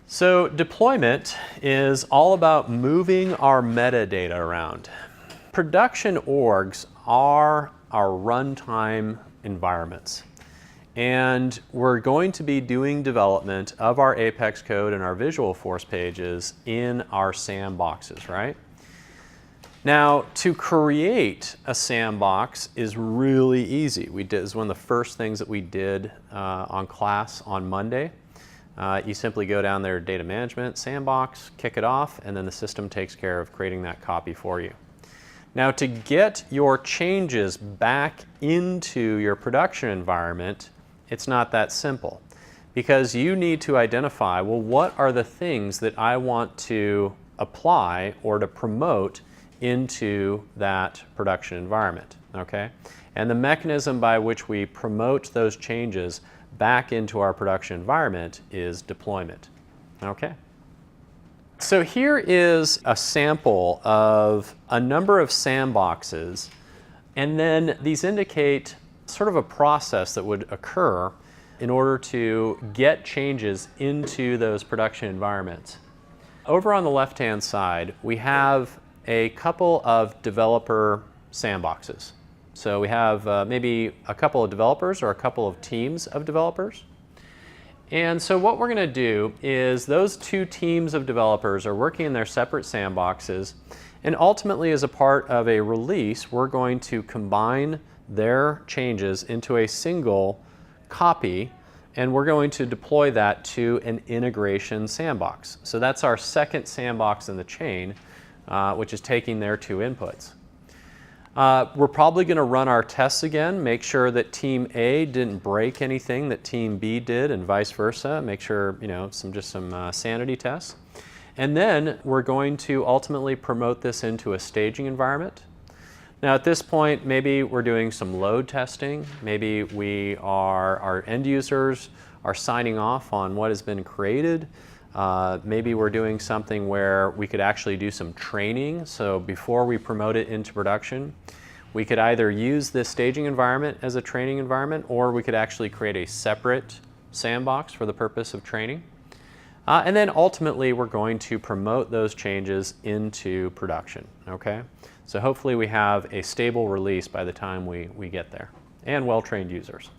So deployment is all about moving our metadata around. Production orgs are our runtime environments. And we're going to be doing development of our Apex code and our Visualforce pages in our sandboxes, right? Now, to create a sandbox is really easy. It's one of the first things that we did on class on Monday. You simply go down there, data management, sandbox, kick it off, and then the system takes care of creating that copy for you. Now, to get your changes back into your production environment, it's not that simple, because you need to identify, well, what are the things that I want to apply or to promote into that production environment, okay? And the mechanism by which we promote those changes back into our production environment is deployment, okay? So here is a sample of a number of sandboxes, and then these indicate sort of a process that would occur in order to get changes into those production environments. Over on the left-hand side, we have a couple of developer sandboxes. So we have maybe a couple of developers or a couple of teams of developers. And so what we're going to do is those two teams of developers are working in their separate sandboxes, and ultimately as a part of a release, we're going to combine their changes into a single copy, and we're going to deploy that to an integration sandbox. So that's our second sandbox in the chain, which is taking their two inputs. We're probably going to run our tests again, make sure that Team A didn't break anything that Team B did, and vice versa. Make sure, just some sanity tests. And then we're going to ultimately promote this into a staging environment. Now at this point, maybe we're doing some load testing. Maybe our end users are signing off on what has been created. Maybe we're doing something where we could actually do some training. So before we promote it into production, we could either use this staging environment as a training environment, or we could actually create a separate sandbox for the purpose of training. And then ultimately, we're going to promote those changes into production, okay? So hopefully we have a stable release by the time we get there, and well-trained users.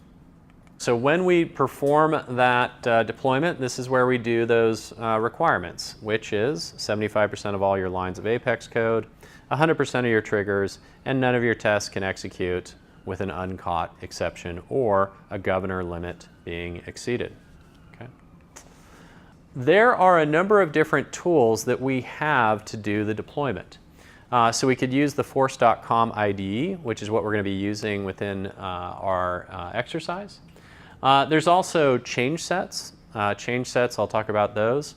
So when we perform that deployment, this is where we do those requirements, which is 75% of all your lines of Apex code, 100% of your triggers, and none of your tests can execute with an uncaught exception or a governor limit being exceeded. Okay. There are a number of different tools that we have to do the deployment. So we could use the Force.com IDE, which is what we're going to be using within our exercise. There's also change sets. Change sets, I'll talk about those.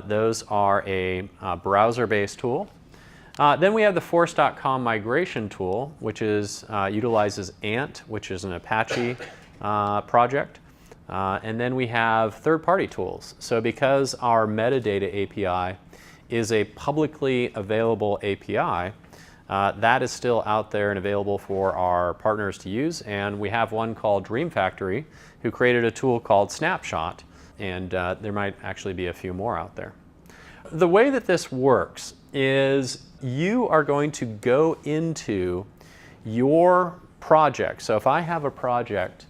Those are a browser-based tool. Then we have the Force.com migration tool, which utilizes Ant, which is an Apache project. And then we have third-party tools. So because our metadata API is a publicly available API, that is still out there and available for our partners to use. And we have one called Dream Factory, who created a tool called Snapshot, and there might actually be a few more out there. The way that this works is you are going to go into your project. So if I have a project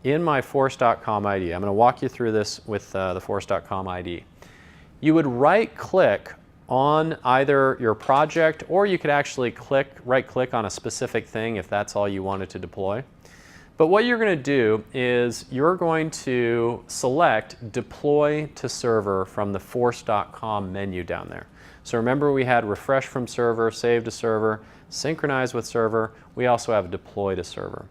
in my Force.com ID, I'm going to walk you through this with the Force.com ID. You would right-click on either your project, or you could actually right-click on a specific thing if that's all you wanted to deploy. But what you're going to do is you're going to select Deploy to Server from the Force.com menu down there. So remember, we had Refresh from Server, Save to Server, Synchronize with Server. We also have Deploy to Server.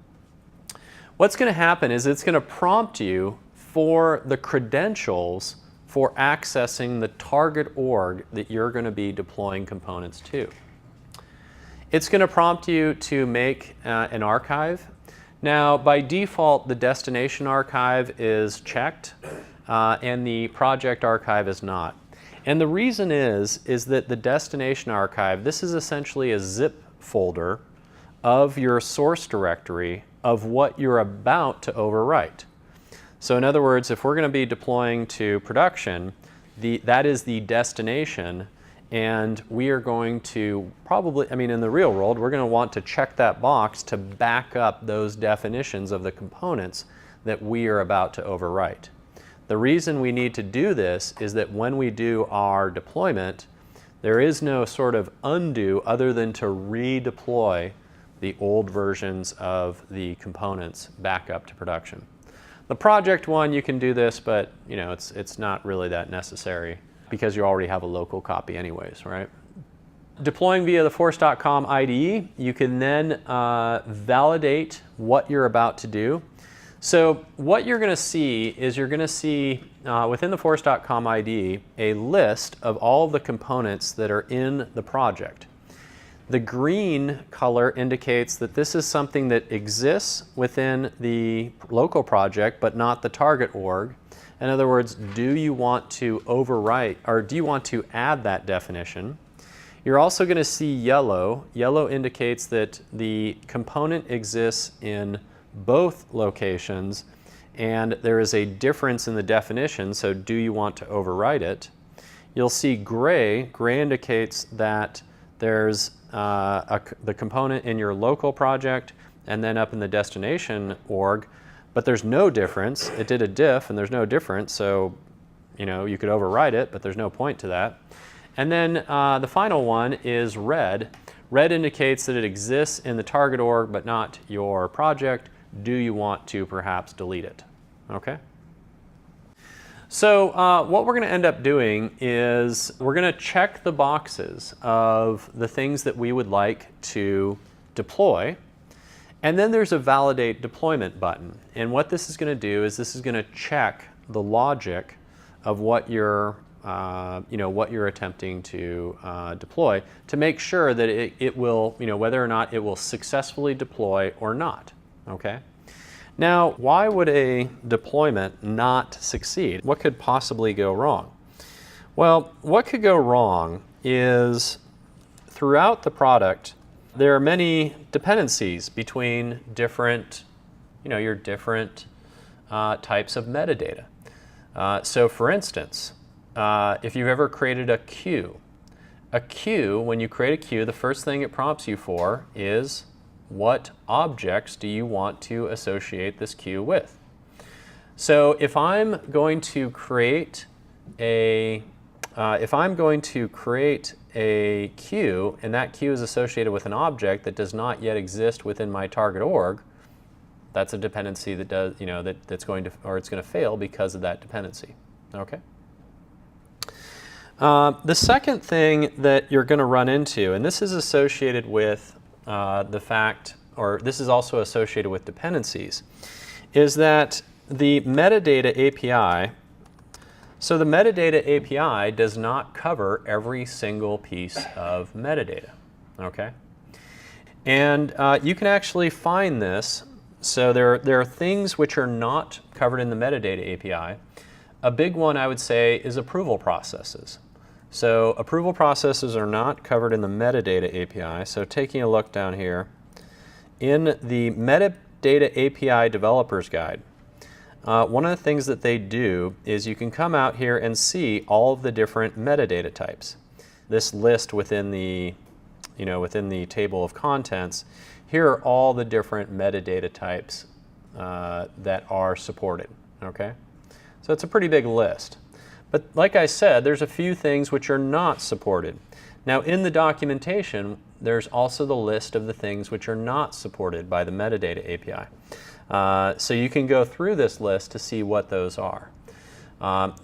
What's going to happen is it's going to prompt you for the credentials for accessing the target org that you're going to be deploying components to. It's going to prompt you to make an archive. Now, by default, the destination archive is checked, and the project archive is not. And the reason is that the destination archive, this is essentially a zip folder of your source directory of what you're about to overwrite. So in other words, if we're going to be deploying to production, that is the destination, and we are going to probably, I mean, in the real world, we're going to want to check that box to back up those definitions of the components that we are about to overwrite. The reason we need to do this is that when we do our deployment, there is no sort of undo other than to redeploy the old versions of the components back up to production. The project one, you can do this, but you know, it's not really that necessary because you already have a local copy anyways, right? Deploying via the Force.com IDE, you can then validate what you're about to do. So what you're going to see is you're going to see within the Force.com IDE a list of all of the components that are in the project. The green color indicates that this is something that exists within the local project but not the target org. In other words, do you want to overwrite or do you want to add that definition? You're also going to see yellow. Yellow indicates that the component exists in both locations and there is a difference in the definition, so do you want to overwrite it? You'll see gray. Gray indicates that there's the component in your local project and then up in the destination org, but there's no difference. It did a diff and there's no difference, so you know, you could overwrite it, but there's no point to that. And then the final one is red. Red indicates that it exists in the target org but not your project. Do you want to perhaps delete it? Okay. So what we're going to end up doing is we're going to check the boxes of the things that we would like to deploy. And then there's a validate deployment button. And what this is going to do is this is going to check the logic of what you're, what you're attempting to deploy to make sure that it will, whether or not it will successfully deploy or not. Okay. Now, why would a deployment not succeed? What could possibly go wrong? Well, what could go wrong is throughout the product, there are many dependencies between different, your different types of metadata. So for instance, if you've ever created a queue, when you create a queue, the first thing it prompts you for is what objects do you want to associate this queue with? So if I'm going to create a queue and that queue is associated with an object that does not yet exist within my target org, that's a dependency that does, that's going to, or it's going to fail because of that dependency. Okay. The second thing that you're going to run into, and this is associated with the fact, or this is also associated with dependencies, is that the metadata API, so the metadata API does not cover every single piece of metadata, okay? And you can actually find this, so there are things which are not covered in the metadata API. A big one I would say is approval processes. So approval processes are not covered in the metadata API. So taking a look down here, in the metadata API developers guide, one of the things that they do is you can come out here and see all of the different metadata types. This list within the, within the table of contents, here are all the different metadata types that are supported, okay? So it's a pretty big list. But like I said, there's a few things which are not supported. Now in the documentation, there's also the list of the things which are not supported by the metadata API. So you can go through this list to see what those are.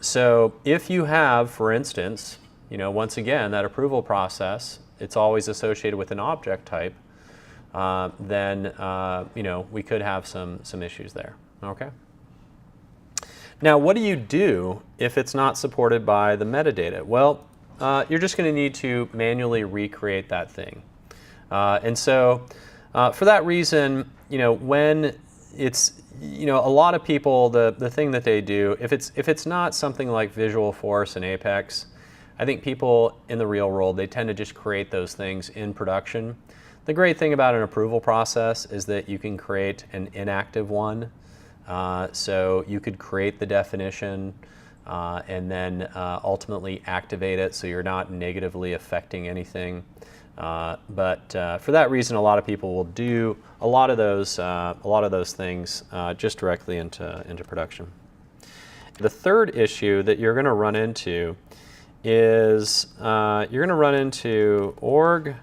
So if you have, for instance, once again, that approval process, it's always associated with an object type, then we could have some issues there, okay? Now, what do you do if it's not supported by the metadata? Well, you're just going to need to manually recreate that thing. And so, for that reason, when it's, a lot of people, the thing that they do, if it's not something like Visualforce and Apex, I think people in the real world, they tend to just create those things in production. The great thing about an approval process is that you can create an inactive one. So you could create the definition, and then ultimately activate it so you're not negatively affecting anything. But for that reason, a lot of people will do a lot of those things just directly into production. The third issue that you're going to run into is you're going to run into org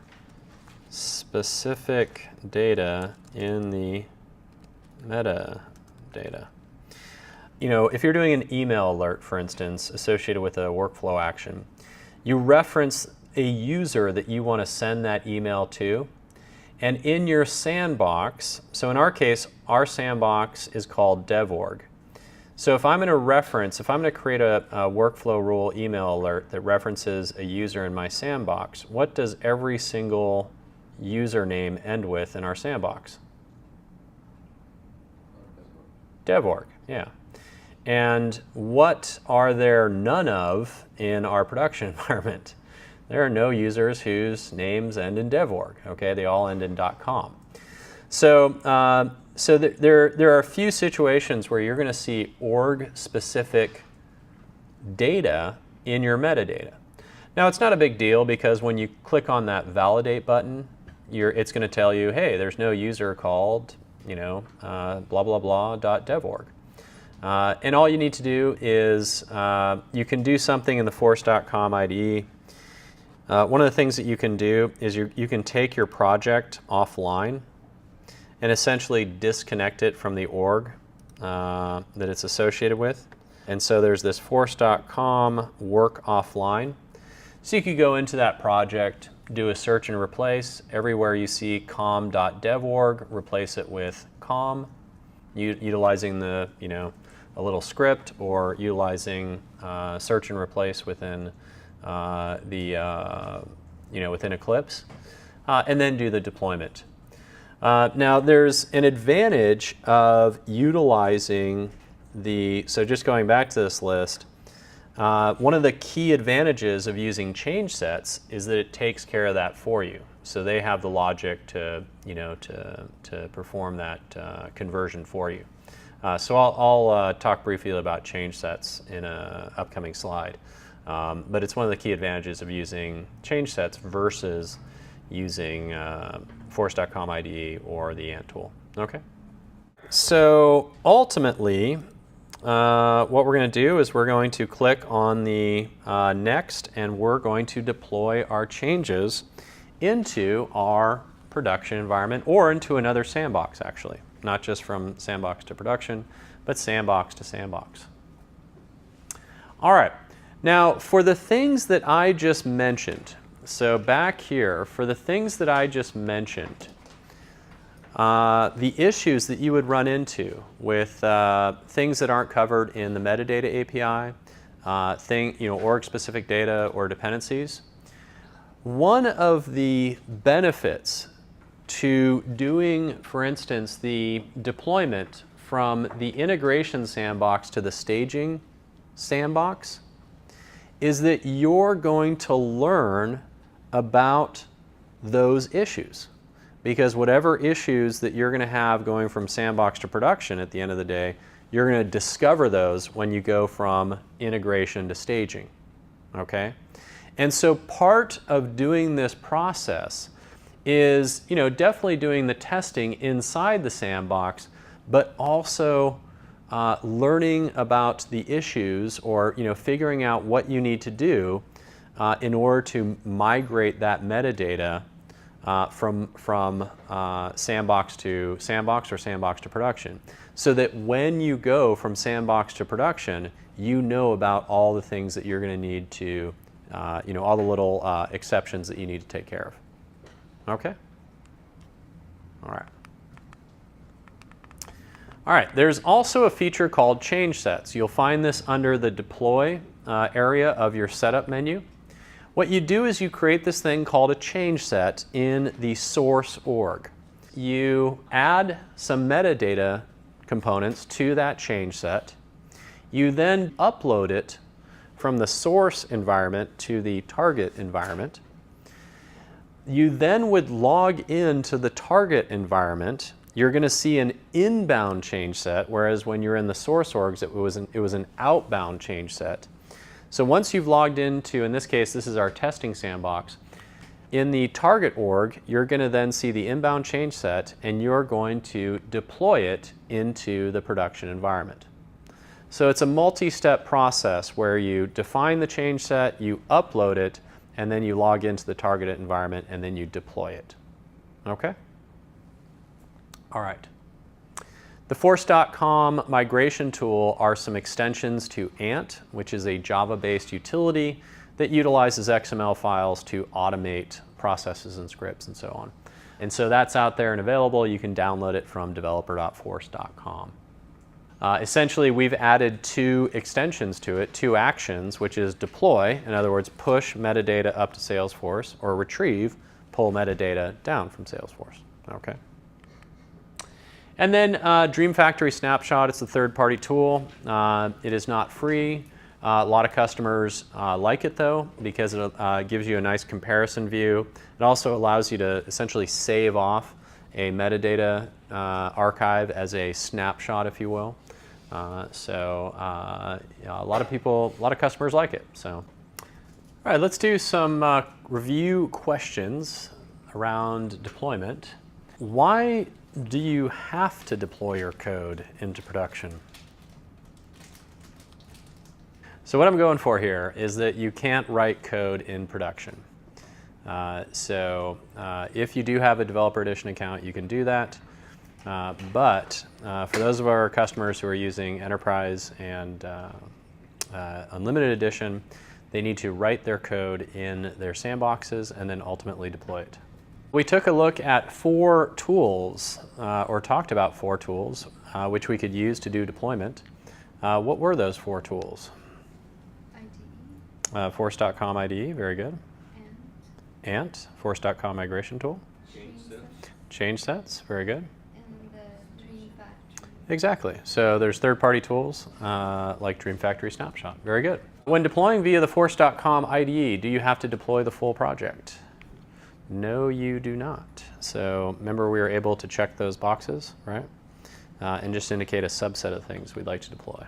specific data in the metadata. You know, if you're doing an email alert, for instance, associated with a workflow action, you reference a user that you want to send that email to, and in your sandbox, so in our case, our sandbox is called devorg. So if I'm going to create a workflow rule email alert that references a user in my sandbox, what does every single username end with in our sandbox? Devorg, yeah. And what are there none of in our production environment? There are no users whose names end in devorg, okay? They all end in .com. So, there are a few situations where you're going to see org-specific data in your metadata. Now, it's not a big deal because when you click on that validate button, it's going to tell you, hey, there's no user called, blah, blah, blah, .devorg. And all you need to do is you can do something in the force.com IDE. One of the things that you can do is you can take your project offline and essentially disconnect it from the org that it's associated with. And so there's this force.com work offline. So you could go into that project, do a search and replace. Everywhere you see com.devorg, replace it with com, utilizing a little script or utilizing search and replace within within Eclipse, and then do the deployment. Now there's an advantage of utilizing so just going back to this list, one of the key advantages of using change sets is that it takes care of that for you. So they have the logic to perform that conversion for you. So I'll talk briefly about change sets in an upcoming slide. But it's one of the key advantages of using change sets versus using force.com IDE or the Ant tool. Okay. So ultimately, what we're going to do is we're going to click on the next, and we're going to deploy our changes into our production environment or into another sandbox, actually. Not just from sandbox to production, but sandbox to sandbox. All right. Now, for the things that I just mentioned, so back here, for the things that I just mentioned, the issues that you would run into with things that aren't covered in the metadata API, org-specific data or dependencies, one of the benefits to doing, for instance, the deployment from the integration sandbox to the staging sandbox is that you're going to learn about those issues. Because whatever issues that you're going to have going from sandbox to production at the end of the day, you're going to discover those when you go from integration to staging. Okay? And so part of doing this process is, definitely doing the testing inside the sandbox, but also learning about the issues or figuring out what you need to do in order to migrate that metadata from sandbox to sandbox or sandbox to production, so that when you go from sandbox to production, you know about all the things that you're going to need to, all the little exceptions that you need to take care of. Okay? All right. All right, there's also a feature called change sets. You'll find this under the deploy area of your setup menu. What you do is you create this thing called a change set in the source org. You add some metadata components to that change set. You then upload it from the source environment to the target environment. You then would log into the target environment you're going to see an inbound change set, whereas when you're in the source orgs, it was an outbound change set. So once you've logged into, in this case, this is our testing sandbox, in the target org, you're going to then see the inbound change set, and you're going to deploy it into the production environment. So it's a multi-step process where you define the change set, you upload it, and then you log into the targeted environment, and then you deploy it. Okay? All right. The Force.com migration tool are some extensions to Ant, which is a Java-based utility that utilizes XML files to automate processes and scripts and so on. And so that's out there and available. You can download it from developer.force.com. Essentially, we've added 2 extensions to it, 2 actions, which is deploy, in other words, push metadata up to Salesforce, or retrieve, pull metadata down from Salesforce. Okay. And then Dream Factory Snapshot, it's a third-party tool. It is not free. A lot of customers like it though, because it gives you a nice comparison view. It also allows you to essentially save off a metadata archive as a snapshot, if you will. Yeah, a lot of customers like it. So, all right, let's do some review questions around deployment. Why do you have to deploy your code into production? So what I'm going for here is that you can't write code in production. If you do have a Developer Edition account, you can do that. But for those of our customers who are using Enterprise and Unlimited Edition, they need to write their code in their sandboxes and then ultimately deploy it. We took a look at 4 tools, or talked about 4 tools, which we could use to do deployment. What were those 4 tools? IDE. Force.com IDE, very good. Ant, Force.com migration tool. Change sets, very good. And the Dream Factory. Exactly. So there's third-party tools like Dream Factory Snapshot. Very good. When deploying via the Force.com IDE, do you have to deploy the full project? No, you do not. So remember, we were able to check those boxes, right? And just indicate a subset of things we'd like to deploy.